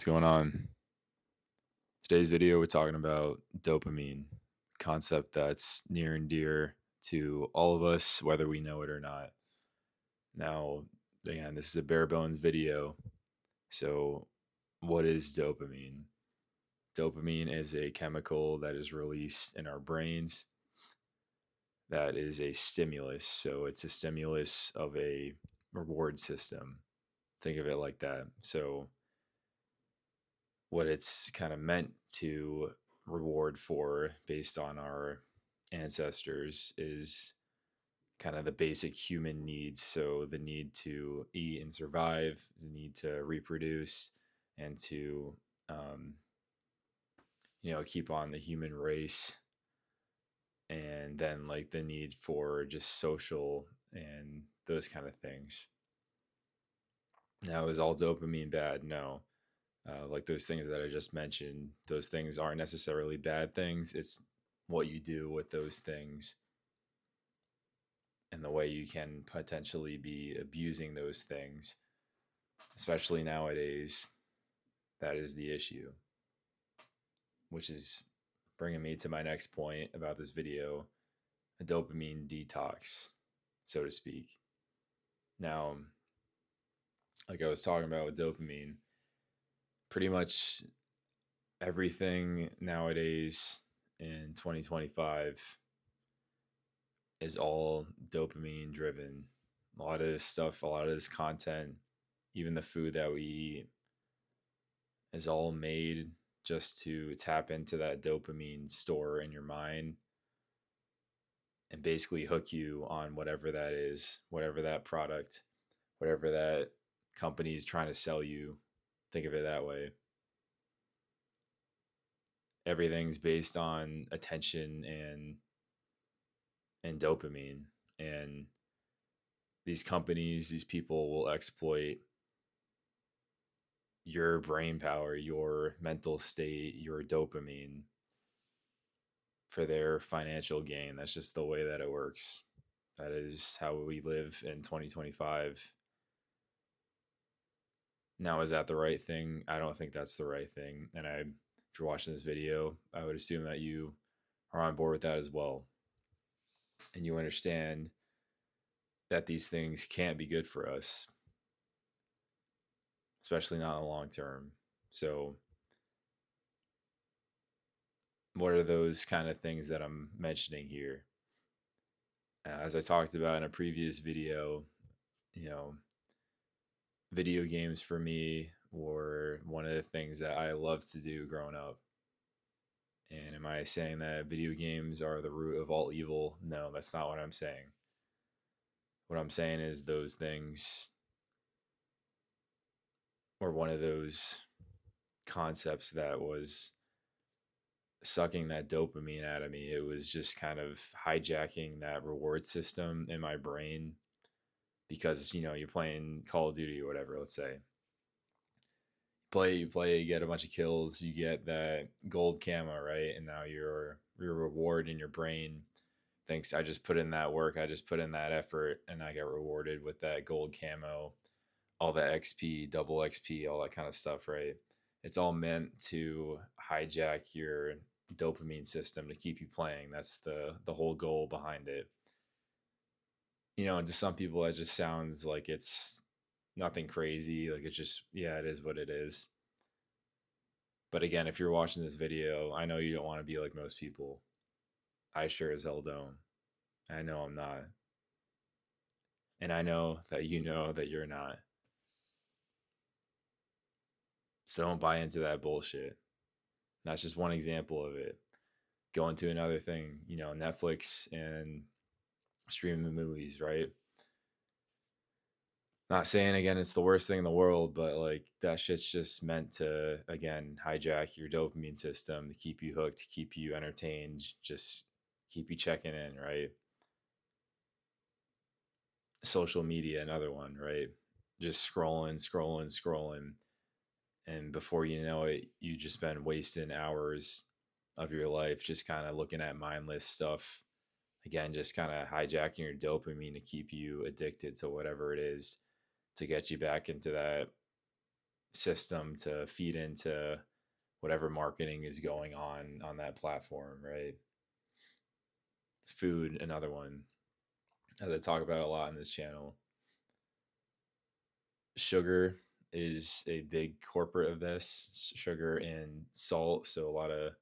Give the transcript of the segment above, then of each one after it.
What's going on? Today's video, we're talking about dopamine, concept that's near and dear to all of us, whether we know it or not. Now, again, this is a bare bones video. So, what is dopamine? Dopamine is a chemical that is released in our brains that is a stimulus. So, it's a stimulus of a reward system. Think of it like that. So, what it's kind of meant to reward for based on our ancestors is kind of the basic human needs. So the need to eat and survive, the need to reproduce, and to um, keep on the human race, and then like the need for just social and those kind of things. Now, is all dopamine bad? No. Like those things that I just mentioned, those things aren't necessarily bad things. It's what you do with those things and the way you can potentially be abusing those things, especially nowadays. That is the issue, which is bringing me to my next point about this video, a dopamine detox, so to speak. Now, like I was talking about with dopamine, pretty much everything nowadays in 2025 is all dopamine driven. A lot of this stuff, a lot of this content, even the food that we eat, is all made just to tap into that dopamine store in your mind and basically hook you on whatever that is, whatever that product, whatever that company is trying to sell you. Think of it that way. Everything's based on attention and dopamine, and these companies, these people will exploit your brain power, your mental state, your dopamine for their financial gain. That's just the way that it works. That is how we live in 2025. Now, is that the right thing? I don't think that's the right thing. And if you're watching this video, I would assume that you are on board with that as well. And you understand that these things can't be good for us, especially not in the long term. So, what are those kind of things that I'm mentioning here? As I talked about in a previous video, you know, video games for me were one of the things that I loved to do growing up. And am I saying that video games are the root of all evil? No, that's not what I'm saying. What I'm saying is those things were one of those concepts that was sucking that dopamine out of me. It was just kind of hijacking that reward system in my brain because, you're playing Call of Duty or whatever, let's say. You play, you get a bunch of kills, you get that gold camo, right? And now your reward in your brain thinks, I just put in that work, I just put in that effort, and I get rewarded with that gold camo, all the XP, double XP, all that kind of stuff, right? It's all meant to hijack your dopamine system to keep you playing. That's the whole goal behind it. And to some people that just sounds like it's nothing crazy, like it's just, yeah, it is what it is. But again, if you're watching this video, I know you don't want to be like most people. I sure as hell don't. I know I'm not. And I know that you know that you're not. So don't buy into that bullshit. That's just one example of it. Go into another thing, Netflix and streaming movies, right? Not saying again it's the worst thing in the world, but like that shit's just meant to, again, hijack your dopamine system to keep you hooked, to keep you entertained, just keep you checking in, right? Social media, another one, right? Just scrolling. And before you know it, you just been wasting hours of your life just kind of looking at mindless stuff. Again, just kind of hijacking your dopamine to keep you addicted to whatever it is to get you back into that system to feed into whatever marketing is going on that platform, right? Food, another one, as I talk about a lot in this channel. Sugar is a big corporate of this. Sugar and salt, so a lot of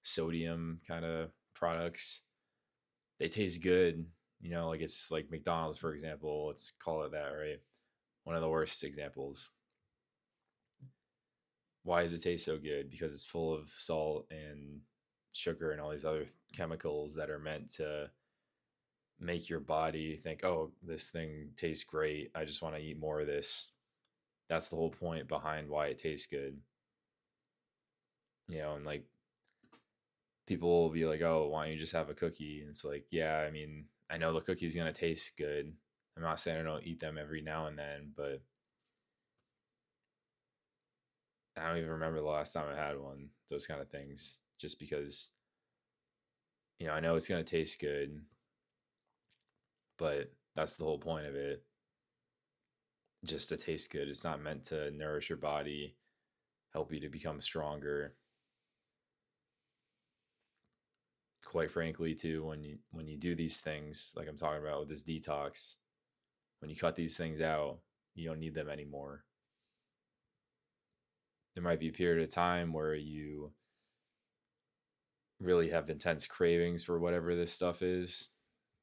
sodium kind of products. They taste good, like it's like McDonald's, for example. Let's call it that, right? One of the worst examples. Why does it taste so good? Because it's full of salt and sugar and all these other chemicals that are meant to make your body think, oh, this thing tastes great. I just want to eat more of this. That's the whole point behind why it tastes good. And like people will be like, oh, why don't you just have a cookie? And it's like, yeah, I mean, I know the cookie's going to taste good. I'm not saying I don't eat them every now and then, but I don't even remember the last time I had one, those kind of things, just because, I know it's going to taste good, but that's the whole point of it, just to taste good. It's not meant to nourish your body, help you to become stronger. Quite frankly, too, when you do these things, like I'm talking about with this detox, when you cut these things out, you don't need them anymore. There might be a period of time where you really have intense cravings for whatever this stuff is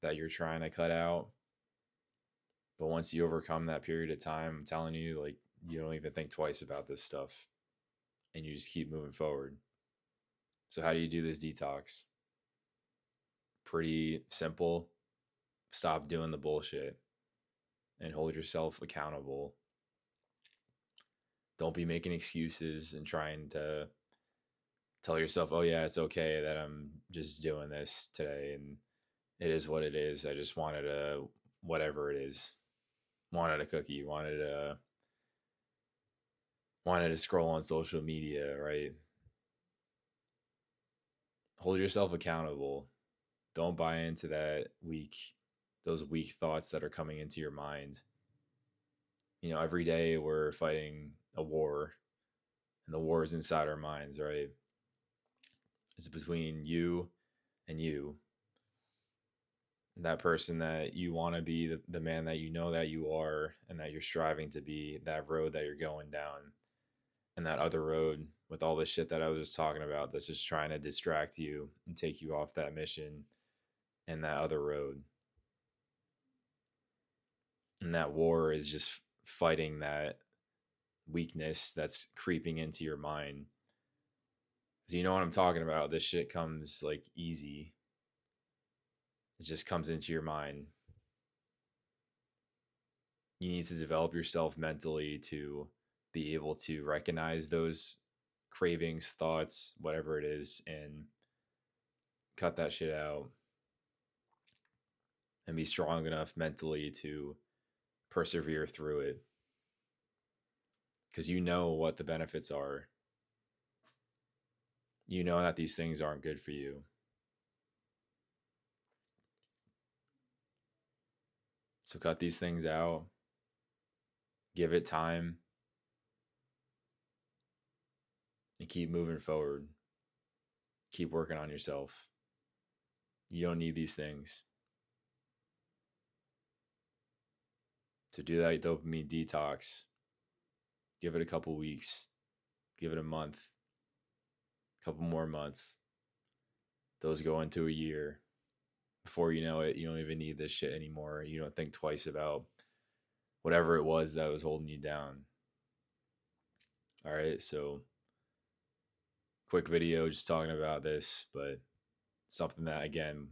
that you're trying to cut out. But once you overcome that period of time, I'm telling you, like, you don't even think twice about this stuff and you just keep moving forward. So, how do you do this detox? Pretty simple. Stop doing the bullshit and hold yourself accountable. Don't be making excuses and trying to tell yourself, oh, yeah, it's okay that I'm just doing this today and it is what it is. I just wanted whatever it is. Wanted a cookie, wanted to scroll on social media, right? Hold yourself accountable. Don't buy into those weak thoughts that are coming into your mind. Every day we're fighting a war, and the war is inside our minds, right? It's between you and you. That person that you want to be, the man that you know that you are, and that you're striving to be, that road that you're going down, and that other road with all this shit that I was just talking about that's just trying to distract you and take you off that mission, and that other road. And that war is just fighting that weakness that's creeping into your mind. So you know what I'm talking about. This shit comes like easy. It just comes into your mind. You need to develop yourself mentally to be able to recognize those cravings, thoughts, whatever it is, and cut that shit out. And be strong enough mentally to persevere through it. Because you know what the benefits are. You know that these things aren't good for you. So cut these things out. Give it time. And keep moving forward. Keep working on yourself. You don't need these things. So do that dopamine detox. Give it a couple weeks. Give it a month. A couple more months. Those go into a year. Before you know it, you don't even need this shit anymore. You don't think twice about whatever it was that was holding you down. All right, so quick video just talking about this, but something that, again,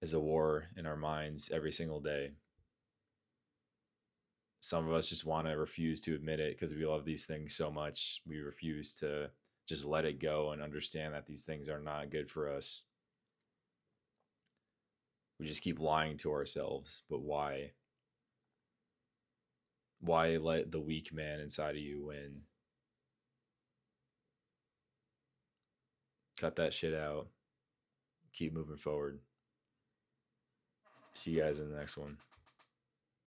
is a war in our minds every single day. Some of us just want to refuse to admit it because we love these things so much. We refuse to just let it go and understand that these things are not good for us. We just keep lying to ourselves. But why? Why let the weak man inside of you win? Cut that shit out. Keep moving forward. See you guys in the next one.